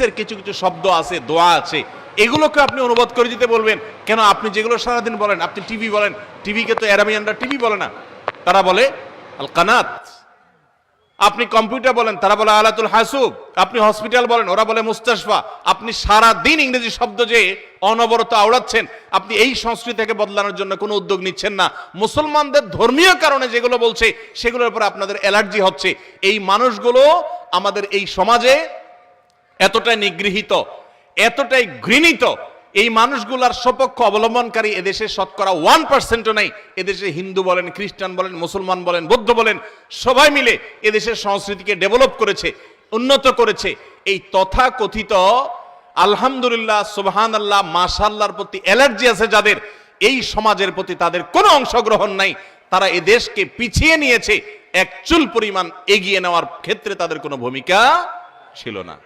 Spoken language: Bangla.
হাদিসের কিছু কিছু শব্দ আছে, দোয়া আছে, এগুলোকে আপনি অনুবাদ করে দিতে বলবেন কেন? আপনি যেগুলো সারাদিন বলেন, আপনি টিভি বলেন, টিভিকে তো আরাবিয়ানরা টিভি বলে না, তারা বলে আল কানাত। আপনি কম্পিউটার বলেন, তারা বলে আলাতুল হাসুব। আপনি হসপিটাল বলেন, ওরা বলে মুস্তাশফা। আপনি সারা দিন ইংরেজি শব্দ যে অনবরত আওড়াচ্ছেন, আপনি এই সংস্কৃতি থেকে বদলানোর জন্য কোনো উদ্যোগ নিচ্ছেন না। মুসলমানদের ধর্মীয় কারণে যেগুলো বলছে সেগুলোর উপর আপনাদের অ্যালার্জি হচ্ছে। এই মানুষগুলো আমাদের এই সমাজে এতটাই নিগৃহীত, এতটাই ঘৃণিত, এই মানুষগুলার সপক্ষ অবলম্বনকারী এদেশে শতকরা 1%ও নেই। এদেশে হিন্দু বলেন, খ্রিস্টান বলেন, মুসলমান বলেন, বৌদ্ধ বলেন, সবাই মিলে এদেশের সংস্কৃতিকে ডেভেলপ করেছে, উন্নত করেছে। এই তথাকথিত আলহামদুলিল্লাহ, সুবহানাল্লাহ, মাশাআল্লাহর প্রতি অ্যালার্জি আছে যাদের, এই সমাজের প্রতি তাদের কোনো অংশগ্রহণ নাই। তারা এ দেশকে পিছিয়ে নিয়েছে, এক চুল পরিমাণ এগিয়ে নেওয়ার ক্ষেত্রে তাদের কোনো ভূমিকা ছিল না।